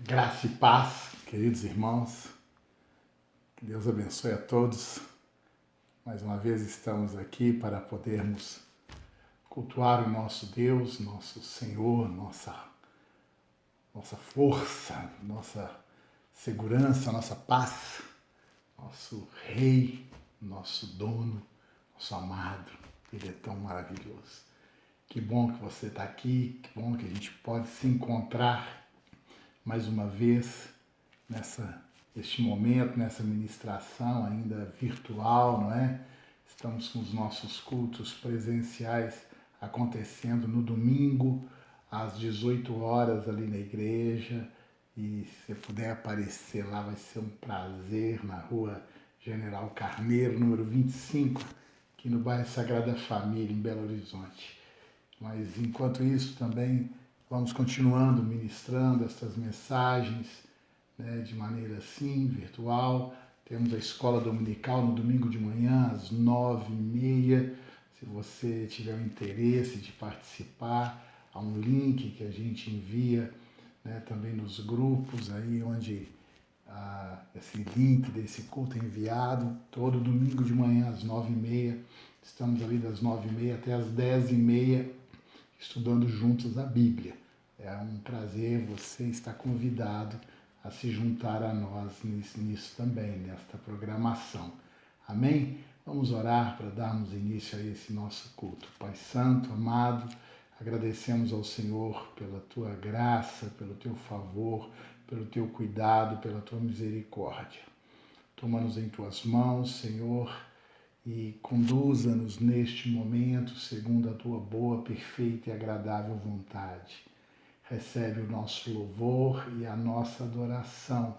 Graça e paz, queridos irmãos, que Deus abençoe a todos. Mais uma vez estamos aqui para podermos cultuar o nosso Deus, nosso Senhor, nossa força, nossa segurança, nossa paz, nosso Rei, nosso dono, nosso amado. Ele é tão maravilhoso. Que bom que você está aqui, que bom que a gente pode se encontrar mais uma vez neste momento, nessa ministração ainda virtual, não é? Estamos com os nossos cultos presenciais acontecendo no domingo, às 18 horas ali na igreja, e se você puder aparecer lá, vai ser um prazer, na rua General Carneiro, número 25, aqui no bairro Sagrada Família, em Belo Horizonte. Mas enquanto isso também vamos continuando ministrando estas mensagens, né, de maneira assim, virtual. Temos a escola dominical no domingo de manhã, às 9h30. Se você tiver o interesse de participar, há um link que a gente envia, né, também nos grupos, aí onde esse link desse culto é enviado. Todo domingo de manhã, às 9h30. Estamos ali das 9h30 até as 10h30, estudando juntos a Bíblia. É um prazer, você está convidado a se juntar a nós nisso também, nesta programação. Amém? Vamos orar para darmos início a esse nosso culto. Pai Santo, amado, agradecemos ao Senhor pela Tua graça, pelo Teu favor, pelo Teu cuidado, pela Tua misericórdia. Toma-nos em Tuas mãos, Senhor, e conduza-nos neste momento segundo a Tua boa, perfeita e agradável vontade. Recebe o nosso louvor e a nossa adoração,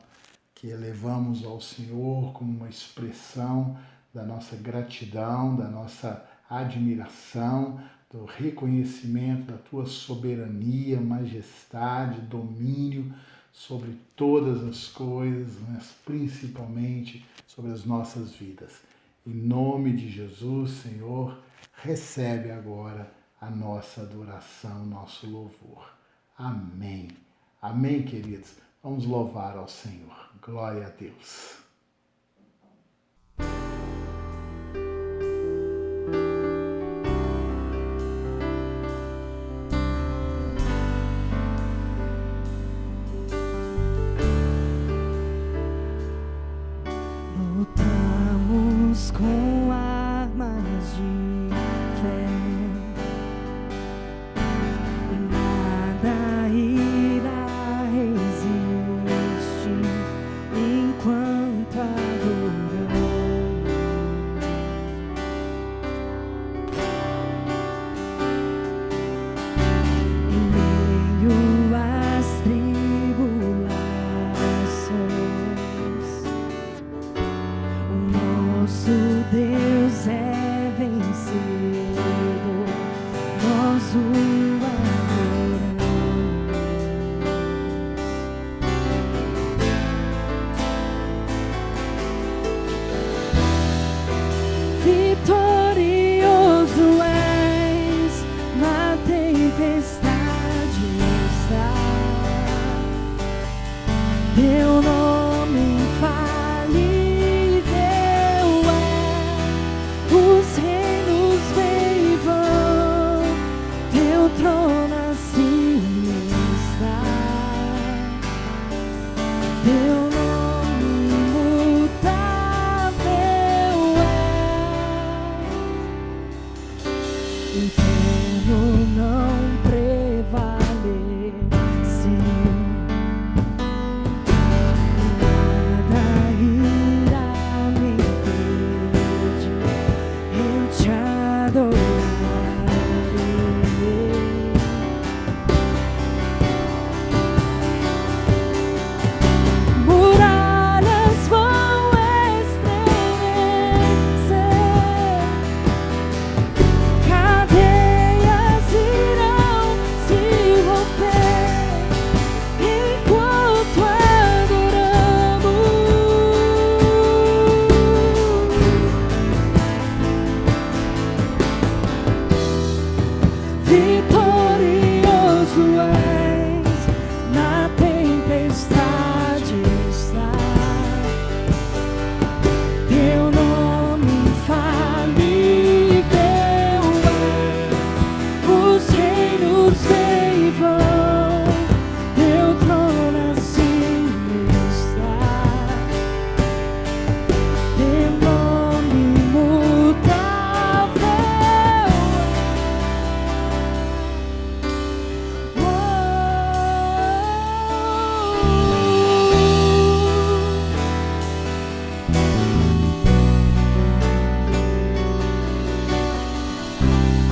que elevamos ao Senhor como uma expressão da nossa gratidão, da nossa admiração, do reconhecimento da Tua soberania, majestade, domínio sobre todas as coisas, mas principalmente sobre as nossas vidas. Em nome de Jesus, Senhor, recebe agora a nossa adoração, nosso louvor. Amém. Amém, queridos. Vamos louvar ao Senhor. Glória a Deus. Lutamos com armas de fé, e nada irá resistir enquanto adoramos. Em meio às tribulações, nosso Deus é vencido, nós o adoramos. Vitorioso és, na tempestade está teu nome infalível é. Os reinos vêm e vão, teu trono assim está. Teu nome imutável é. O inferno não prevalece, nada irá me impedir, eu te adorarei. vão, teu trono assim está. Teu nome imutável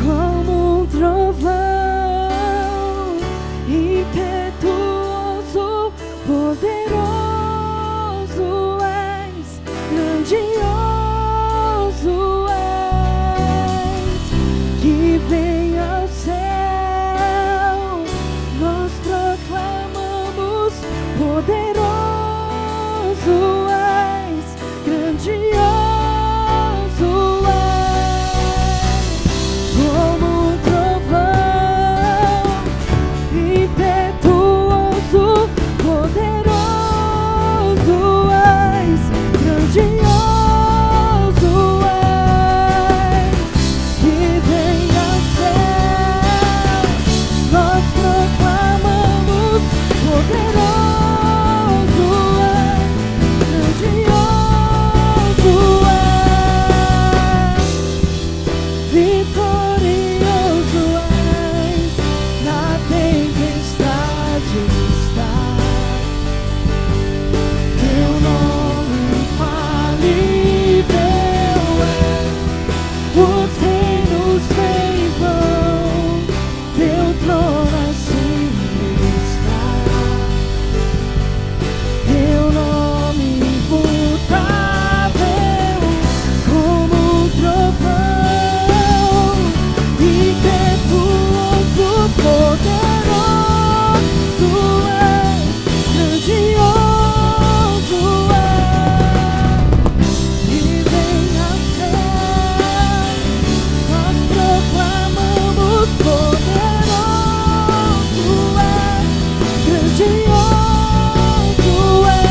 como um trovão, impetuoso, poderoso és, grandioso és, que vem ao céu, nós proclamamos, poderoso és, grandioso és, como um trovão, impetuoso, poderoso és, grandioso és, que vem ao céu, nós proclamamos, poderoso és, grandioso és, vitorioso és, na tempestade está. Teu nome infalível é, os reinos vêm e vão, teu trono assim está. Teu nome imutável, como um trovão, impetuoso, poderoso és, grandioso és, que vem ao céu, nós proclamamos, poderoso és, grandioso és.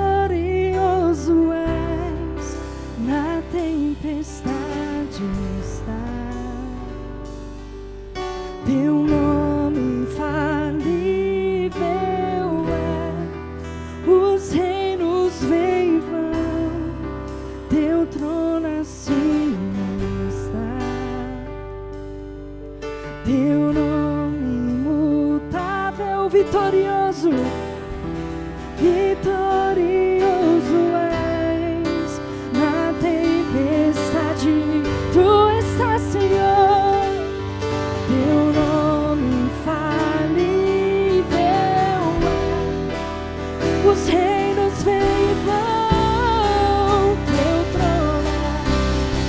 Vitorioso és, na tempestade está. Teu nome infalível é, os reinos vêm e vão, teu trono acima está. Teu nome imutável, vitorioso, vitorioso és, na tempestade tu estás, Senhor. Teu nome infalível é, os reinos vêm e vão,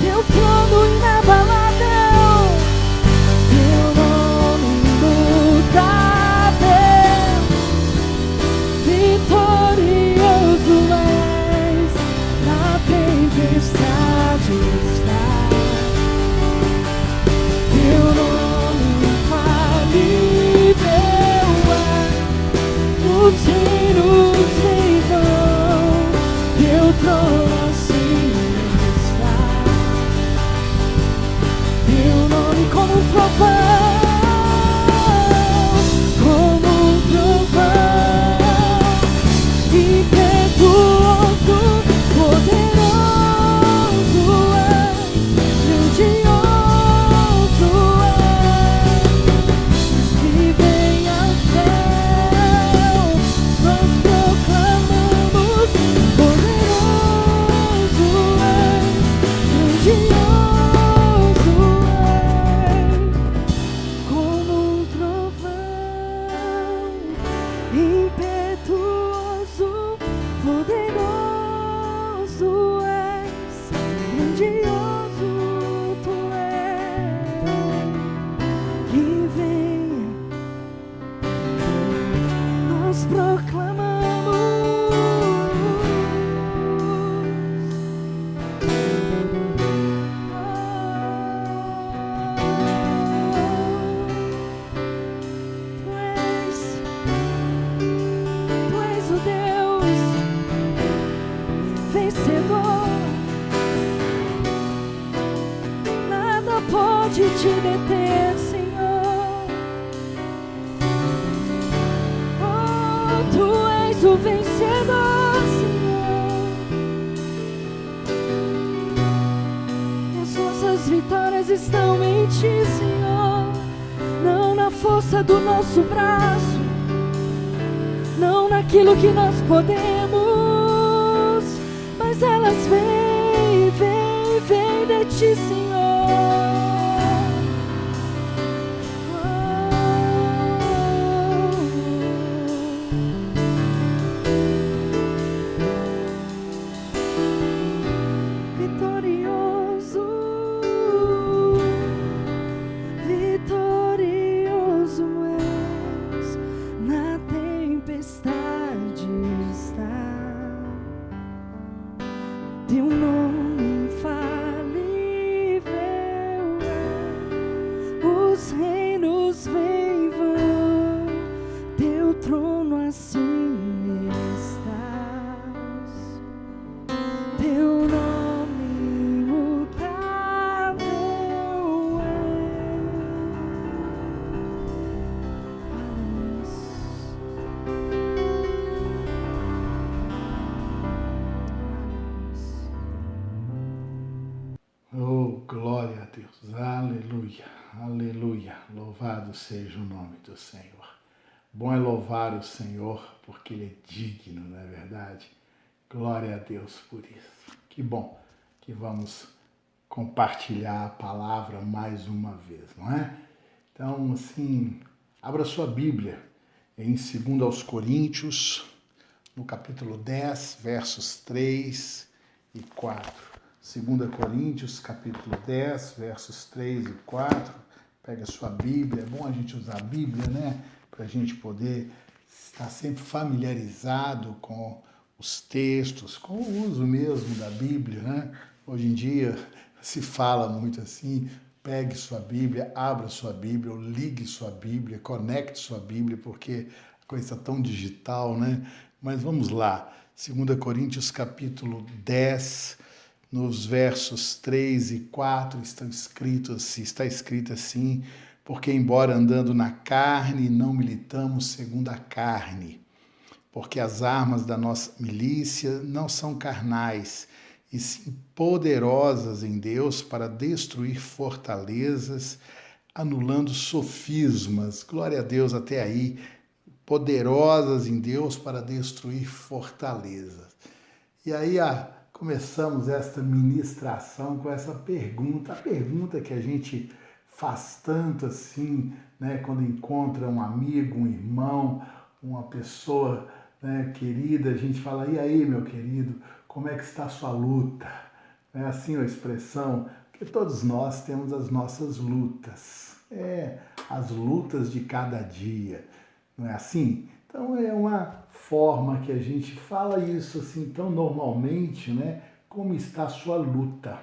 teu trono inabalável, teu nome imutável, vitorioso és, na tempestade está. Teu nome infalível é, os reinos vêm e vão, teu trono assim está. Teu nome como um trovão, como um trovão, impetuoso, poderoso és, grandioso és, que vem ao céu, nós proclamamos, poderoso és, grandioso és. és o vencedor, Senhor. E as nossas vitórias estão em Ti, Senhor. Não na força do nosso braço, não naquilo que nós podemos, mas elas vêm, vêm, vêm de Ti, Senhor. Vitorioso, vitorioso és, na tempestade está teu nome infalível é. Os reinos vêm e vão, teu trono assim estás, teu nome imutável é. Oh, glória a Deus, aleluia, aleluia, louvado seja o nome do Senhor. Bom é louvar o Senhor, porque Ele é digno, não é verdade? Glória a Deus por isso. Que bom que vamos compartilhar a palavra mais uma vez, não é? Então, assim, abra sua Bíblia em 2 Coríntios, no capítulo 10, versos 3 e 4. 2 Coríntios, capítulo 10, versos 3 e 4. Pega a sua Bíblia, é bom a gente usar a Bíblia, né? Para a gente poder estar sempre familiarizado com os textos, com o uso mesmo da Bíblia, né? Hoje em dia se fala muito assim, pegue sua Bíblia, abra sua Bíblia, ou ligue sua Bíblia, conecte sua Bíblia, porque a coisa está tão digital, né? Mas vamos lá, 2 Coríntios capítulo 10, nos versos 3 e 4 está escrito assim, porque embora andando na carne, não militamos segundo a carne, porque as armas da nossa milícia não são carnais, e sim poderosas em Deus para destruir fortalezas, anulando sofismas. Glória a Deus até aí. Poderosas em Deus para destruir fortalezas. E aí começamos esta ministração com essa pergunta, a pergunta que a gente faz tanto assim, né, quando encontra um amigo, um irmão, uma pessoa, né, querida, a gente fala, e aí, meu querido, como é que está a sua luta? É assim a expressão, porque todos nós temos as nossas lutas, as lutas de cada dia, não é assim? Então é uma forma que a gente fala isso assim tão normalmente, né? Como está a sua luta?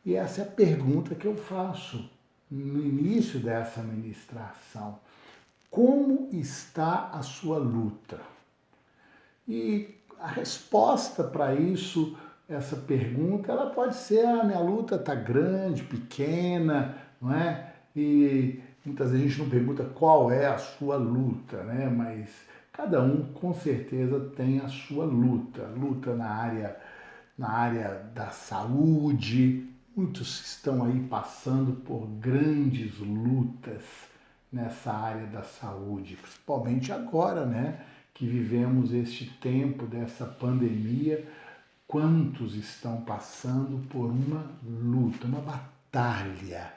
E essa é a pergunta que eu faço no início dessa ministração. Como está a sua luta? E a resposta para isso, essa pergunta, ela pode ser, minha luta está grande, pequena, não é? E muitas vezes a gente não pergunta qual é a sua luta, né? Mas cada um com certeza tem a sua luta. Luta na área da saúde. Muitos estão aí passando por grandes lutas nessa área da saúde, principalmente agora, né? Que vivemos este tempo dessa pandemia. Quantos estão passando por uma luta, uma batalha,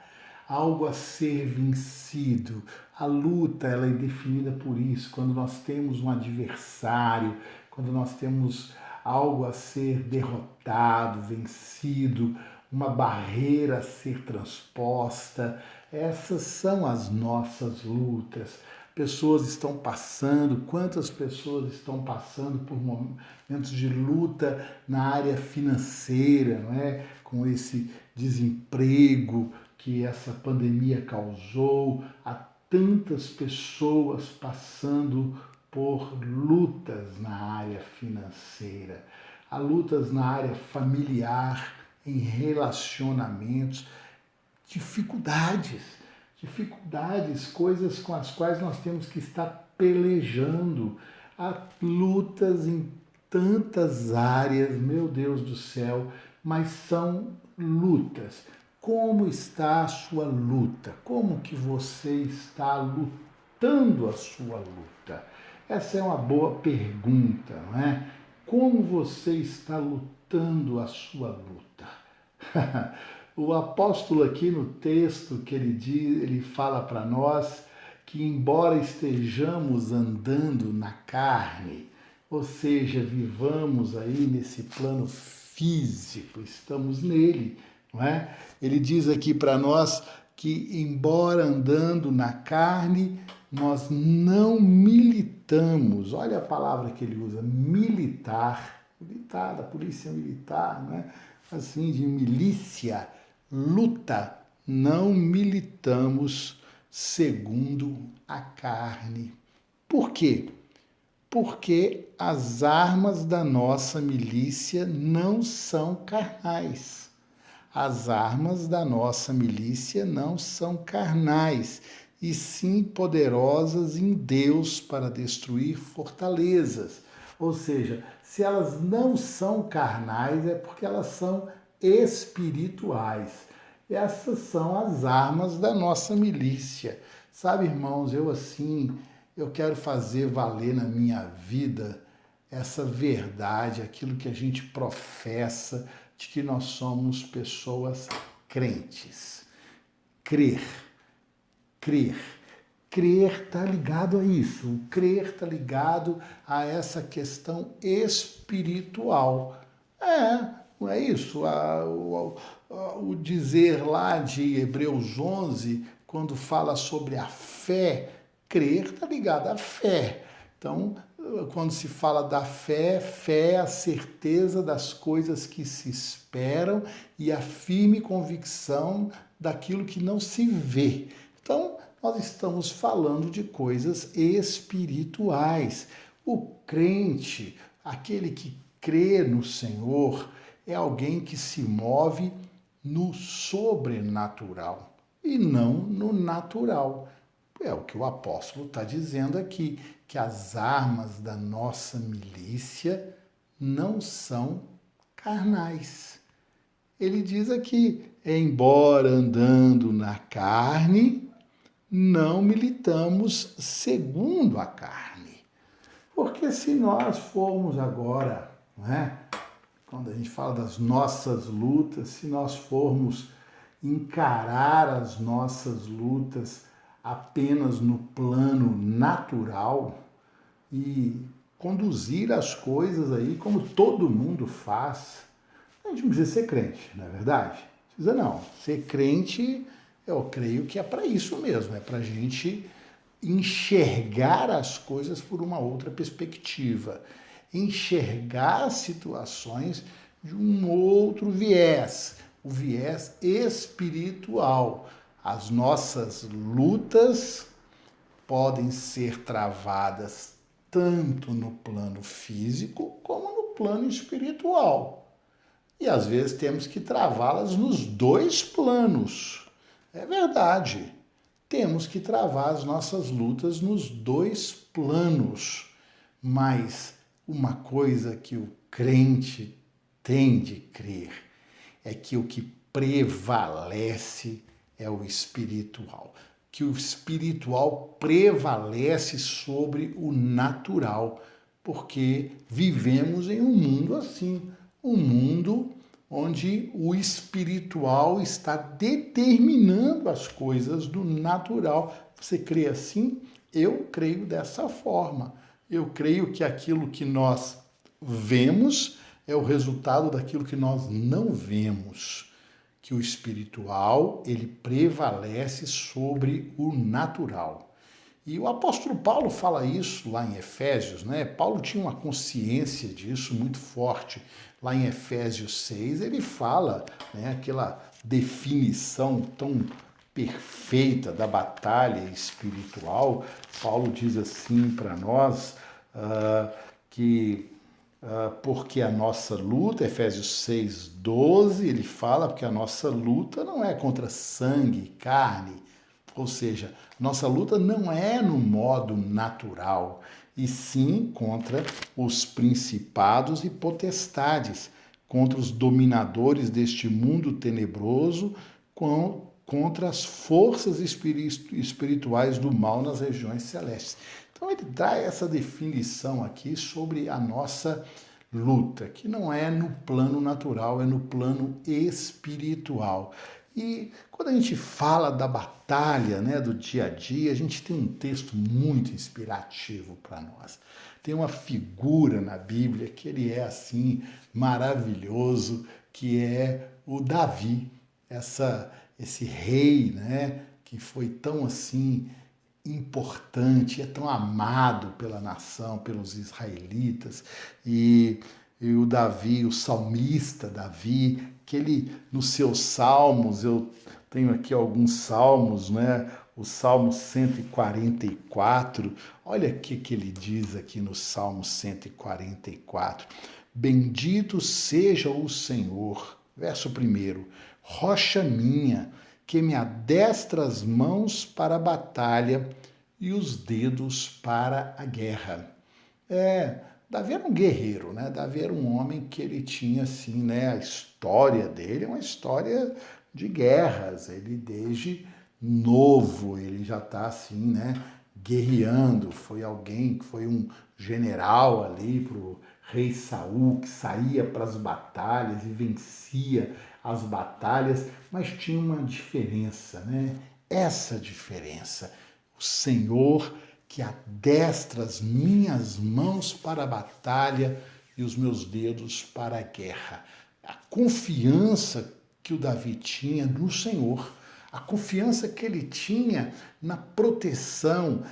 algo a ser vencido. A luta, ela é definida por isso, quando nós temos um adversário, quando nós temos algo a ser derrotado, vencido, uma barreira a ser transposta. Essas são as nossas lutas. Pessoas estão passando, quantas pessoas estão passando por momentos de luta na área financeira, não é? Com esse desemprego que essa pandemia causou, há tantas pessoas passando por lutas na área financeira, há lutas na área familiar, em relacionamentos, dificuldades, coisas com as quais nós temos que estar pelejando. Há lutas em tantas áreas, meu Deus do céu, mas são lutas. Como está a sua luta? Como que você está lutando a sua luta? Essa é uma boa pergunta, não é? Como você está lutando a sua luta? O apóstolo aqui no texto que ele diz, ele fala para nós que embora estejamos andando na carne, ou seja, vivamos aí nesse plano físico, estamos nele, não é? Ele diz aqui para nós que embora andando na carne, nós não militamos. Olha a palavra que ele usa, militar, da polícia militar, não é? Assim, de milícia, luta, não militamos segundo a carne. Por quê? Porque as armas da nossa milícia não são carnais. As armas da nossa milícia não são carnais, e sim poderosas em Deus para destruir fortalezas. Ou seja, se elas não são carnais, é porque elas são espirituais. Essas são as armas da nossa milícia. Sabe, irmãos, eu quero fazer valer na minha vida essa verdade, aquilo que a gente professa, de que nós somos pessoas crentes. Crer está ligado a isso. O crer está ligado a essa questão espiritual. Não é isso? O dizer lá de Hebreus 11, quando fala sobre a fé, crer está ligado à fé. Então, quando se fala da fé, fé é a certeza das coisas que se esperam e a firme convicção daquilo que não se vê. Então, nós estamos falando de coisas espirituais. O crente, aquele que crê no Senhor, é alguém que se move no sobrenatural e não no natural. É o que o apóstolo está dizendo aqui, que as armas da nossa milícia não são carnais. Ele diz aqui, embora andando na carne, não militamos segundo a carne. Porque se nós formos agora, não é? Quando a gente fala das nossas lutas, se nós formos encarar as nossas lutas apenas no plano natural e conduzir as coisas aí como todo mundo faz, a gente não precisa ser crente, não é verdade? Precisa não. Ser crente, eu creio que é para isso mesmo, é para a gente enxergar as coisas por uma outra perspectiva, enxergar as situações de um outro viés, o viés espiritual. As nossas lutas podem ser travadas tanto no plano físico como no plano espiritual. E às vezes temos que travá-las nos dois planos. É verdade. Temos que travar as nossas lutas nos dois planos. Mas uma coisa que o crente tem de crer é que o que prevalece é o espiritual. Que o espiritual prevalece sobre o natural, porque vivemos em um mundo assim, um mundo onde o espiritual está determinando as coisas do natural. Você crê assim? Eu creio dessa forma. Eu creio que aquilo que nós vemos é o resultado daquilo que nós não vemos. Que o espiritual, ele prevalece sobre o natural. E o apóstolo Paulo fala isso lá em Efésios, né? Paulo tinha uma consciência disso muito forte. Lá em Efésios 6, ele fala, né, aquela definição tão perfeita da batalha espiritual. Paulo diz assim para nós porque a nossa luta, Efésios 6, 12, ele fala porque a nossa luta não é contra sangue e carne, ou seja, nossa luta não é no modo natural, e sim contra os principados e potestades, contra os dominadores deste mundo tenebroso, contra as forças espirituais do mal nas regiões celestes. Então ele dá essa definição aqui sobre a nossa luta, que não é no plano natural, é no plano espiritual. E quando a gente fala da batalha, né, do dia a dia, a gente tem um texto muito inspirativo para nós. Tem uma figura na Bíblia que ele é assim maravilhoso, que é o Davi, esse rei, né, que foi tão assim importante, é tão amado pela nação, pelos israelitas, e o Davi, o salmista Davi, que ele, nos seus salmos, eu tenho aqui alguns salmos, né? O Salmo 144, olha o que ele diz aqui no Salmo 144. Bendito seja o Senhor, verso 1, rocha minha, que me adestra as mãos para a batalha e os dedos para a guerra. Davi era um guerreiro, né? Davi era um homem que ele tinha, assim, né? A história dele é uma história de guerras. Ele, desde novo, ele já está, assim, né? Guerreando. Foi alguém que foi um general ali pro rei Saul, que saía para as batalhas e vencia as batalhas, mas tinha uma diferença, né? Essa diferença. O Senhor que adestra as minhas mãos para a batalha e os meus dedos para a guerra. A confiança que o Davi tinha no Senhor, a confiança que ele tinha na proteção,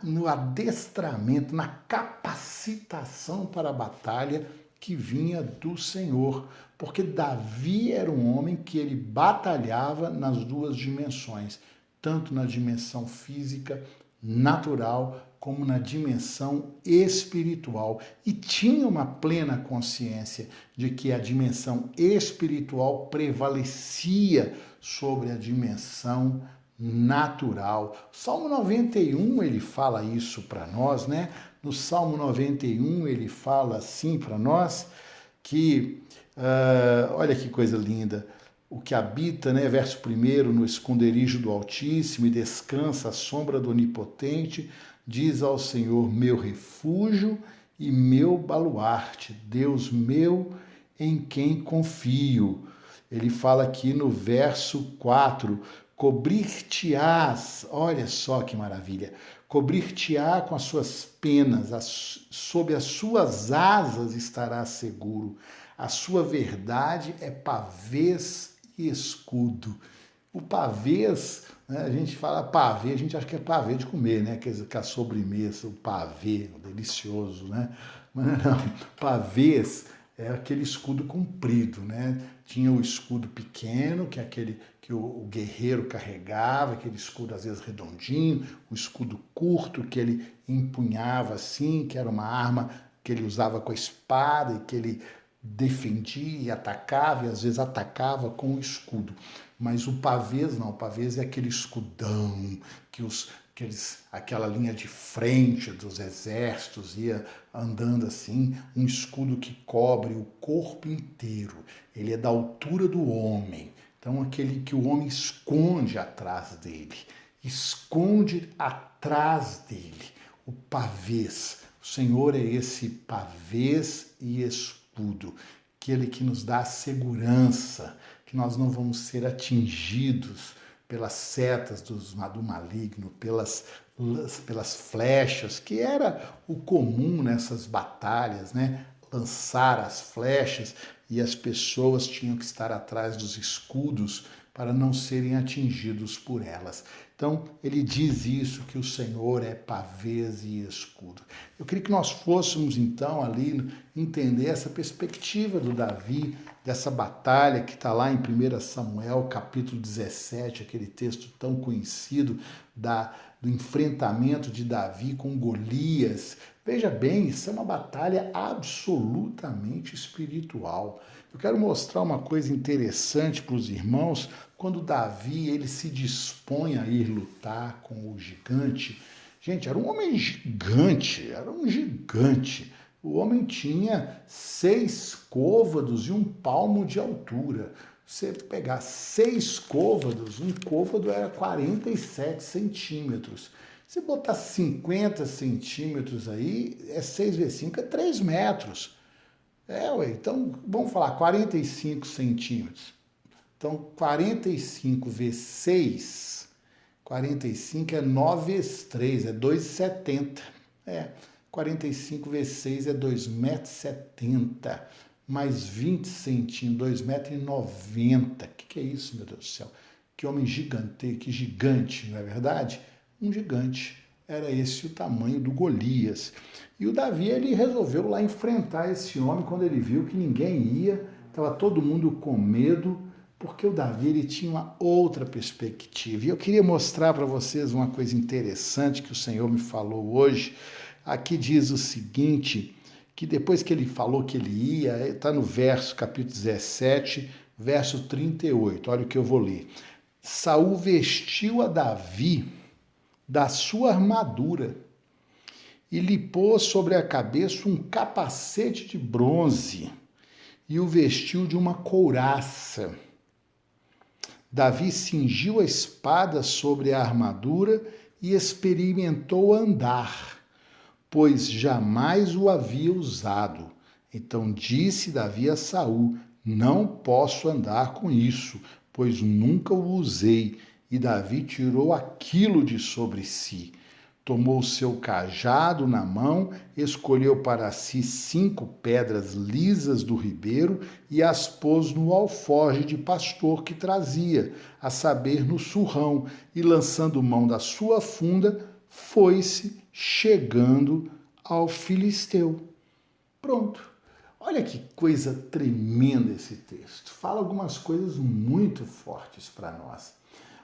no adestramento, na capacitação para a batalha que vinha do Senhor, porque Davi era um homem que ele batalhava nas duas dimensões, tanto na dimensão física, natural, como na dimensão espiritual. E tinha uma plena consciência de que a dimensão espiritual prevalecia sobre a dimensão natural. Salmo 91 ele fala isso para nós, né? No Salmo 91 ele fala assim para nós que, olha que coisa linda, o que habita, né, verso 1, no esconderijo do Altíssimo e descansa à sombra do Onipotente, diz ao Senhor, meu refúgio e meu baluarte, Deus meu em quem confio. Ele fala aqui no verso 4, cobrir-te-ás, olha só que maravilha, cobrir-te-á com as suas penas, sob as suas asas estarás seguro. A sua verdade é pavês e escudo. O pavês, né, a gente fala pavê, a gente acha que é pavê de comer, né? Quer dizer, que a sobremesa, o pavê, delicioso, né? Mas não, pavês é aquele escudo comprido, né? Tinha o escudo pequeno, que é aquele que o guerreiro carregava, aquele escudo às vezes redondinho, o escudo curto que ele empunhava assim, que era uma arma que ele usava com a espada e que ele defendia e atacava, e às vezes atacava com o escudo. Mas o pavês não, o pavês é aquele escudão que aquela linha de frente dos exércitos ia andando assim, um escudo que cobre o corpo inteiro. Ele é da altura do homem. Então, aquele que o homem esconde atrás dele. Esconde atrás dele. O pavês. O Senhor é esse pavês e escudo. Aquele que nos dá a segurança, que nós não vamos ser atingidos pelas setas do maligno, pelas flechas, que era o comum nessas batalhas, né? Lançar as flechas e as pessoas tinham que estar atrás dos escudos para não serem atingidos por elas. Então, ele diz isso, que o Senhor é pavês e escudo. Eu queria que nós fôssemos, então, ali entender essa perspectiva do Davi, dessa batalha que está lá em 1 Samuel, capítulo 17, aquele texto tão conhecido do enfrentamento de Davi com Golias. Veja bem, isso é uma batalha absolutamente espiritual. Eu quero mostrar uma coisa interessante para os irmãos. Quando Davi ele se dispõe a ir lutar com o gigante, Gente, era um homem gigante, era um gigante. O homem tinha 6 côvados e 1 palmo de altura. Você pegar 6 côvados, um côvado era 47 centímetros. Se botar 50 centímetros aí, 6 vezes 5 é 3 metros. Então vamos falar 45 centímetros. Então 45 vezes 6, 45 é 9 vezes 3, é 2,70. 45 vezes 6 é 2,70 m, mais 20 centímetros, 2,90 m. O que é isso, meu Deus do céu? Que homem gigante, que gigante, não é verdade? Um gigante. Era esse o tamanho do Golias. E o Davi, ele resolveu lá enfrentar esse homem quando ele viu que ninguém ia, estava todo mundo com medo, porque o Davi, ele tinha uma outra perspectiva. E eu queria mostrar para vocês uma coisa interessante que o Senhor me falou hoje. Aqui diz o seguinte, que depois que ele falou que ele ia, está no capítulo 17, verso 38, olha o que eu vou ler. Saul vestiu a Davi da sua armadura e lhe pôs sobre a cabeça um capacete de bronze e o vestiu de uma couraça. Davi cingiu a espada sobre a armadura e experimentou andar, pois jamais o havia usado. Então disse Davi a Saul: não posso andar com isso, pois nunca o usei. E Davi tirou aquilo de sobre si. Tomou seu cajado na mão, escolheu para si 5 pedras lisas do ribeiro e as pôs no alforje de pastor que trazia, a saber, no surrão, e lançando mão da sua funda, foi-se chegando ao filisteu. Pronto. Olha que coisa tremenda esse texto. Fala algumas coisas muito fortes para nós.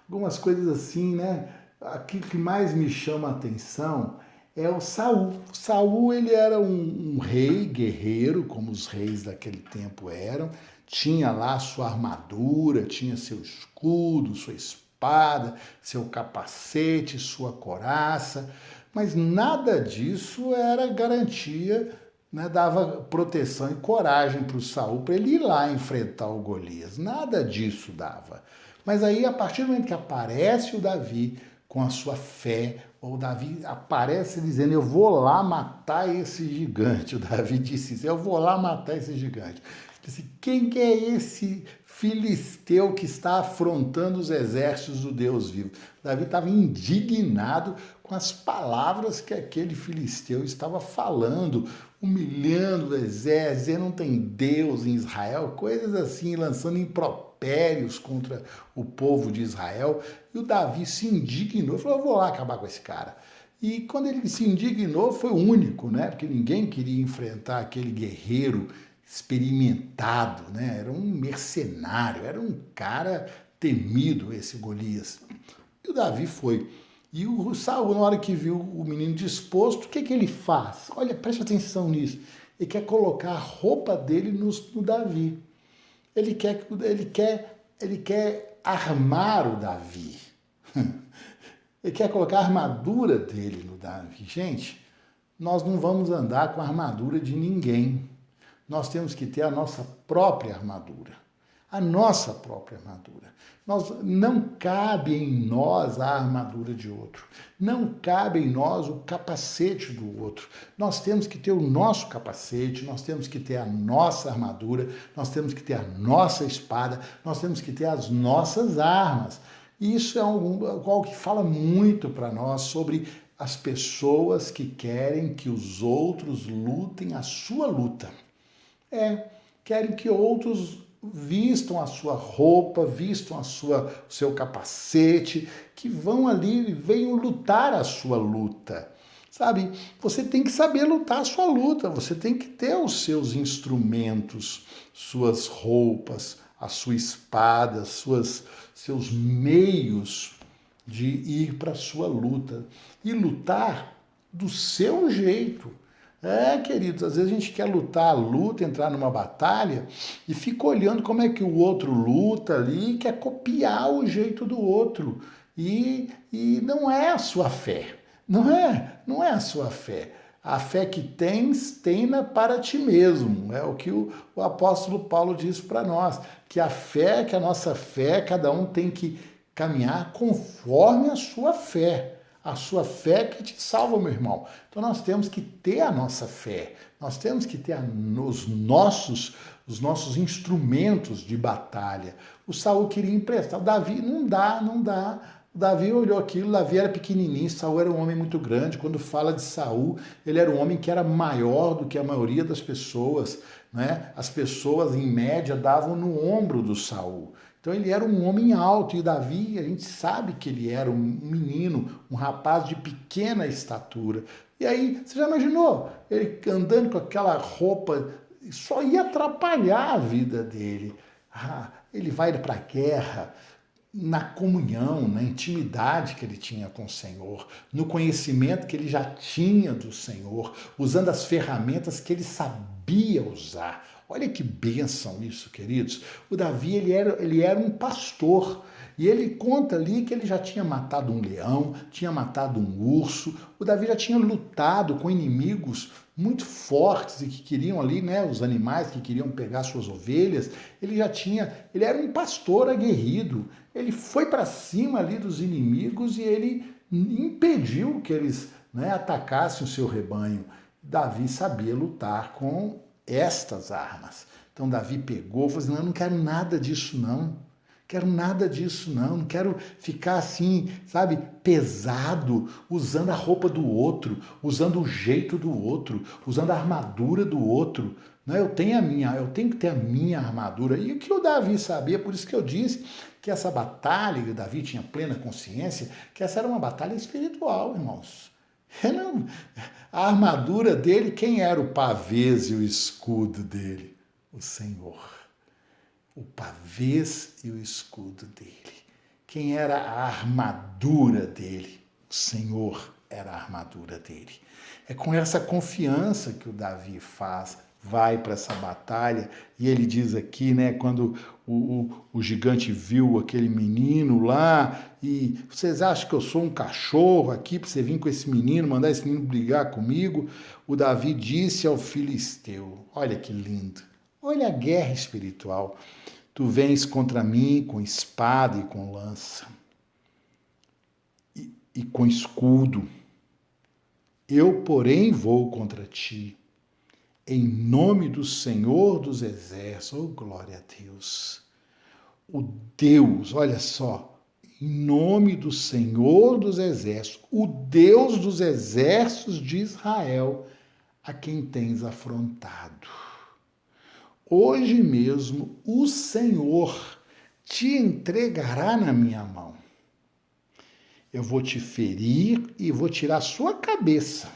Algumas coisas assim, né? Aqui que mais me chama a atenção é o Saul. Saul, ele era um rei guerreiro, como os reis daquele tempo eram. Tinha lá sua armadura, tinha seu escudo, sua espada, seu capacete, sua couraça. Mas nada disso era garantia, né? Dava proteção e coragem para o Saul para ele ir lá enfrentar o Golias. Nada disso dava. Mas aí, a partir do momento que aparece o Davi com a sua fé, o Davi aparece dizendo: eu vou lá matar esse gigante. O Davi disse isso: eu vou lá matar esse gigante. Disse: quem que é esse filisteu que está afrontando os exércitos do Deus vivo? Davi estava indignado com as palavras que aquele filisteu estava falando, humilhando o exército, dizendo não tem Deus em Israel, coisas assim, lançando impropérios contra o povo de Israel. E o Davi se indignou, falou: eu vou lá acabar com esse cara. E quando ele se indignou, foi o único, né? Porque ninguém queria enfrentar aquele guerreiro experimentado, né? Era um mercenário, era um cara temido, esse Golias. E o Davi foi. E o Saul, na hora que viu o menino disposto, o que ele faz? Olha, preste atenção nisso. Ele quer colocar a roupa dele no Davi. Ele quer armar o Davi. Ele quer colocar a armadura dele no Davi. Gente, nós não vamos andar com a armadura de ninguém. Nós temos que ter a nossa própria armadura. A nossa própria armadura. Não cabe em nós a armadura de outro. Não cabe em nós o capacete do outro. Nós temos que ter o nosso capacete, nós temos que ter a nossa armadura, nós temos que ter a nossa espada, nós temos que ter as nossas armas. E isso é algo que fala muito para nós sobre as pessoas que querem que os outros lutem a sua luta. Querem que outros vistam a sua roupa, vistam o seu capacete, que vão ali e venham lutar a sua luta. Sabe, você tem que saber lutar a sua luta, você tem que ter os seus instrumentos, suas roupas, a sua espada, seus meios de ir para a sua luta. E lutar do seu jeito. Queridos, às vezes a gente quer lutar a luta, entrar numa batalha e fica olhando como é que o outro luta ali e quer copiar o jeito do outro. E não é a sua fé. Não é a sua fé. A fé que tens, tenha para ti mesmo. É o que o apóstolo Paulo diz para nós, que a nossa fé, cada um tem que caminhar conforme a sua fé. A sua fé que te salva, meu irmão. Então nós temos que ter a nossa fé. Nós temos que ter os nossos instrumentos de batalha. O Saul queria emprestar. O Davi, não dá. O Davi olhou aquilo, Davi era pequenininho, Saul era um homem muito grande. Quando fala de Saul, ele era um homem que era maior do que a maioria das pessoas, né? As pessoas, em média, davam no ombro do Saul. Então ele era um homem alto, e Davi, a gente sabe que ele era um menino, um rapaz de pequena estatura. E aí, você já imaginou? Ele andando com aquela roupa, só ia atrapalhar a vida dele. Ele vai para a guerra, na comunhão, na intimidade que ele tinha com o Senhor, no conhecimento que ele já tinha do Senhor, usando as ferramentas que ele sabia usar. Olha que bênção isso, queridos. O Davi, ele era um pastor, e ele conta ali que ele já tinha matado um leão, tinha matado um urso. O Davi já tinha lutado com inimigos muito fortes e que queriam ali, né, os animais que queriam pegar suas ovelhas. Ele era um pastor aguerrido. Ele foi para cima ali dos inimigos e ele impediu que eles, né, atacassem o seu rebanho. Davi sabia lutar com estas armas. Então Davi pegou e falou assim, não, eu não quero nada disso não. Quero nada disso não quero ficar assim, sabe, pesado, usando a roupa do outro, usando o jeito do outro, usando a armadura do outro. Não, eu tenho que ter a minha armadura. E o que o Davi sabia, por isso que eu disse que essa batalha, e o Davi tinha plena consciência, que essa era uma batalha espiritual, irmãos. A armadura dele, quem era o pavês e o escudo dele? O Senhor. O pavês e o escudo dele. Quem era a armadura dele? O Senhor era a armadura dele. É com essa confiança que o Davi vai para essa batalha, e ele diz aqui, né, quando o gigante viu aquele menino lá, e vocês acham que eu sou um cachorro aqui para você vir com esse menino, mandar esse menino brigar comigo? O Davi disse ao filisteu, olha que lindo, olha a guerra espiritual. Tu vens contra mim com espada e com lança, e com escudo. Eu, porém, vou contra ti, em nome do Senhor dos Exércitos. Oh, glória a Deus. O Deus, olha só, em nome do Senhor dos Exércitos, o Deus dos exércitos de Israel, a quem tens afrontado. Hoje mesmo o Senhor te entregará na minha mão. Eu vou te ferir e vou tirar sua cabeça.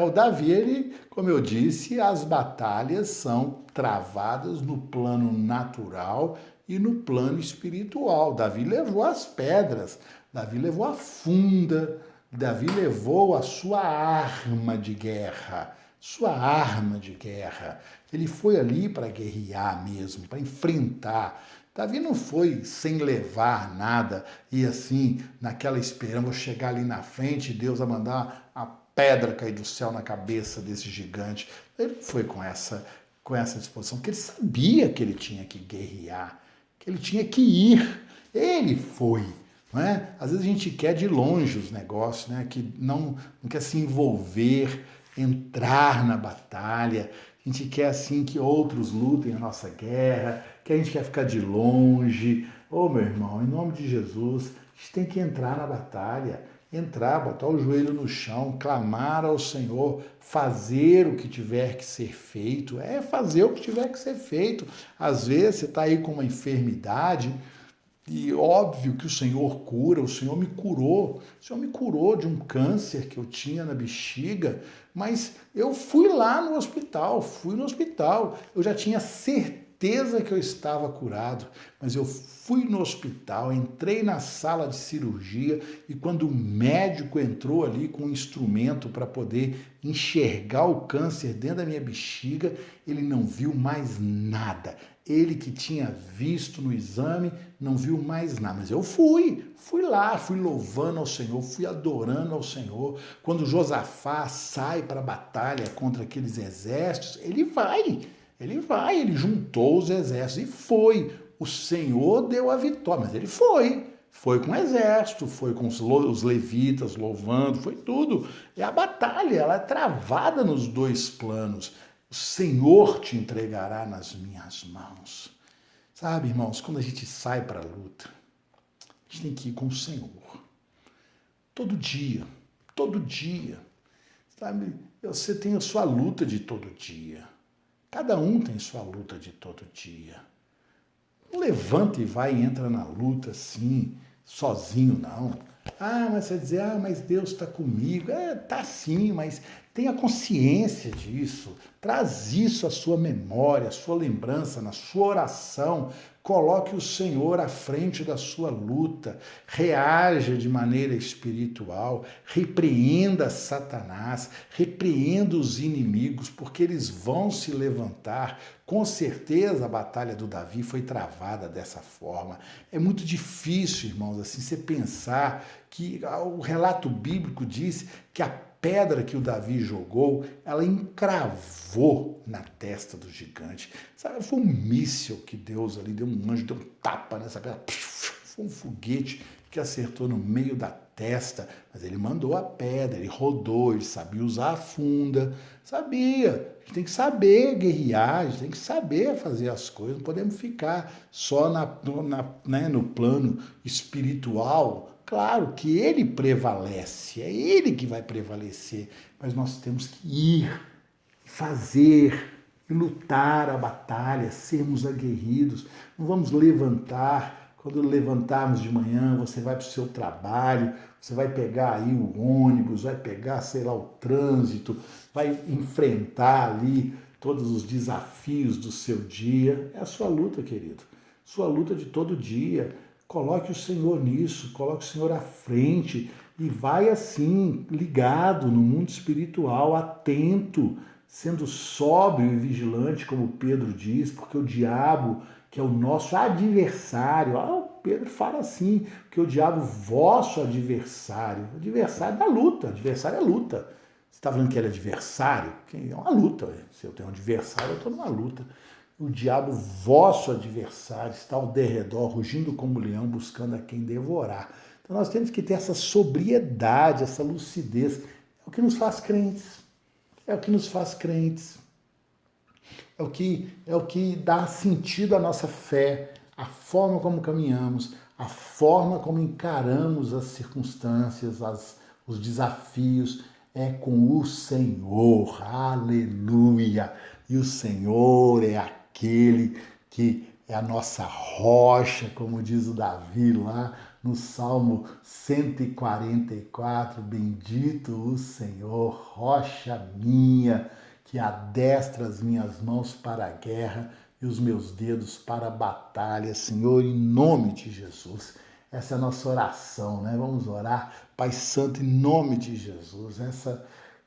O Davi, ele, como eu disse, as batalhas são travadas no plano natural e no plano espiritual. Davi levou as pedras, Davi levou a funda, Davi levou a sua arma de guerra. Ele foi ali para guerrear mesmo, para enfrentar. Davi não foi sem levar nada e assim, naquela esperança, vou chegar ali na frente e Deus vai mandar a pedra cair do céu na cabeça desse gigante. Ele não foi com essa disposição, porque ele sabia que ele tinha que guerrear, que ele tinha que ir. Ele foi. Não é? Às vezes a gente quer de longe os negócios, né? Que não quer se envolver, entrar na batalha. A gente quer assim que outros lutem a nossa guerra, que a gente quer ficar de longe. Ô, meu irmão, em nome de Jesus, a gente tem que entrar na batalha, botar o joelho no chão, clamar ao Senhor, fazer o que tiver que ser feito. Fazer o que tiver que ser feito. Às vezes você está aí com uma enfermidade, e óbvio que o Senhor cura, o Senhor me curou. O Senhor me curou de um câncer que eu tinha na bexiga, mas eu fui no hospital, eu já tinha certeza certeza que eu estava curado, mas eu fui no hospital, entrei na sala de cirurgia e quando o médico entrou ali com um instrumento para poder enxergar o câncer dentro da minha bexiga, ele não viu mais nada. Ele que tinha visto no exame não viu mais nada, mas eu fui lá, fui louvando ao Senhor, fui adorando ao Senhor. Quando Josafá sai para a batalha contra aqueles exércitos, ele juntou os exércitos e foi. O Senhor deu a vitória, mas ele foi com o exército, foi com os levitas louvando, foi tudo. E a batalha, ela é travada nos dois planos. O Senhor te entregará nas minhas mãos. Sabe, irmãos, quando a gente sai para a luta, a gente tem que ir com o Senhor. Todo dia. Sabe, você tem a sua luta de todo dia. Cada um tem sua luta de todo dia. Não levanta e vai e entra na luta assim, sozinho, não. Mas você vai dizer, mas Deus está comigo. Tá sim, mas tenha consciência disso. Traz isso à sua memória, à sua lembrança, na sua oração. Coloque o Senhor à frente da sua luta. Reaja de maneira espiritual. Repreenda Satanás. Repreenda os inimigos, porque eles vão se levantar. Com certeza a batalha do Davi foi travada dessa forma. É muito difícil, irmãos, assim, você pensar que o relato bíblico diz que a pedra que o Davi jogou, ela encravou na testa do gigante. Sabe, foi um míssil que Deus ali deu, um anjo deu um tapa nessa pedra, foi um foguete que acertou no meio da testa, mas ele mandou a pedra, ele rodou, ele sabia usar a funda, sabia. A gente tem que saber guerrear, a gente tem que saber fazer as coisas, não podemos ficar só no plano espiritual. Claro que ele prevalece, é ele que vai prevalecer, mas nós temos que ir, fazer, lutar a batalha, sermos aguerridos. Não vamos levantar. Quando levantarmos de manhã, você vai para o seu trabalho, você vai pegar aí o ônibus, vai pegar, sei lá, o trânsito, vai enfrentar ali todos os desafios do seu dia. É a sua luta, querido. Sua luta de todo dia. Coloque o Senhor nisso, coloque o Senhor à frente e vai assim, ligado no mundo espiritual, atento, sendo sóbrio e vigilante, como Pedro diz, porque o diabo, que é o nosso adversário, Pedro fala assim, que o diabo, vosso adversário da luta, adversário é luta. Você está falando que ele é adversário? É uma luta. Se eu tenho um adversário, eu estou numa luta. O diabo, vosso adversário, está ao derredor, rugindo como leão, buscando a quem devorar. Então nós temos que ter essa sobriedade, essa lucidez. É o que nos faz crentes. É o que nos faz crentes. É o que dá sentido à nossa fé, a forma como caminhamos, a forma como encaramos as circunstâncias, os desafios. É com o Senhor. Aleluia! E o Senhor é aquele que é a nossa rocha, como diz o Davi lá no Salmo 144, bendito o Senhor, rocha minha, que adestra as minhas mãos para a guerra e os meus dedos para a batalha. Senhor, em nome de Jesus. Essa é a nossa oração, né? Vamos orar, Pai Santo, em nome de Jesus.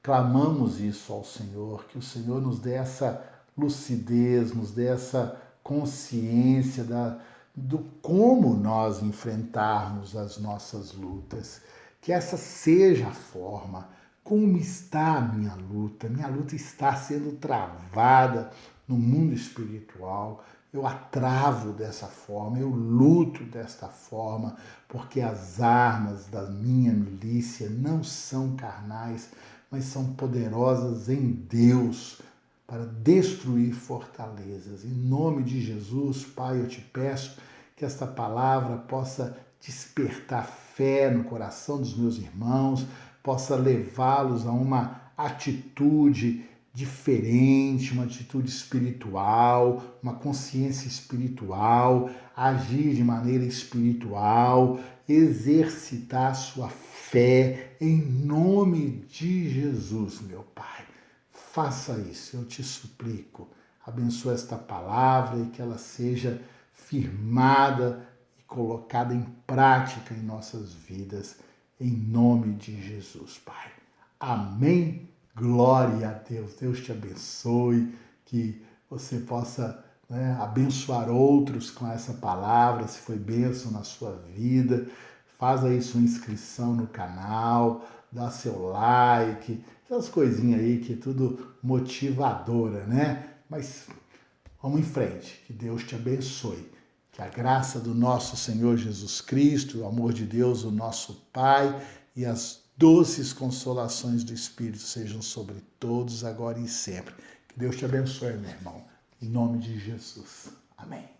Clamamos isso ao Senhor, que o Senhor nos dê essa lucidez, nos dê essa consciência do como nós enfrentarmos as nossas lutas. Que essa seja a forma. Como está a minha luta? Minha luta está sendo travada no mundo espiritual. Eu a travo dessa forma, eu luto desta forma, porque as armas da minha milícia não são carnais, mas são poderosas em Deus para destruir fortalezas. Em nome de Jesus, Pai, eu te peço que esta palavra possa despertar fé no coração dos meus irmãos, possa levá-los a uma atitude diferente, uma atitude espiritual, uma consciência espiritual, agir de maneira espiritual, exercitar sua fé em nome de Jesus, meu Pai. Faça isso, eu te suplico. abençoa esta palavra e que ela seja firmada e colocada em prática em nossas vidas, em nome de Jesus, Pai. Amém. Glória a Deus. Deus te abençoe, que você possa, abençoar outros com essa palavra, se foi bênção na sua vida. Faz aí sua inscrição no canal, dá seu like, essas coisinhas aí que é tudo motivadora, né? Mas vamos em frente, que Deus te abençoe. Que a graça do nosso Senhor Jesus Cristo, o amor de Deus, o nosso Pai, e as doces consolações do Espírito sejam sobre todos, agora e sempre. Que Deus te abençoe, meu irmão. Em nome de Jesus. Amém.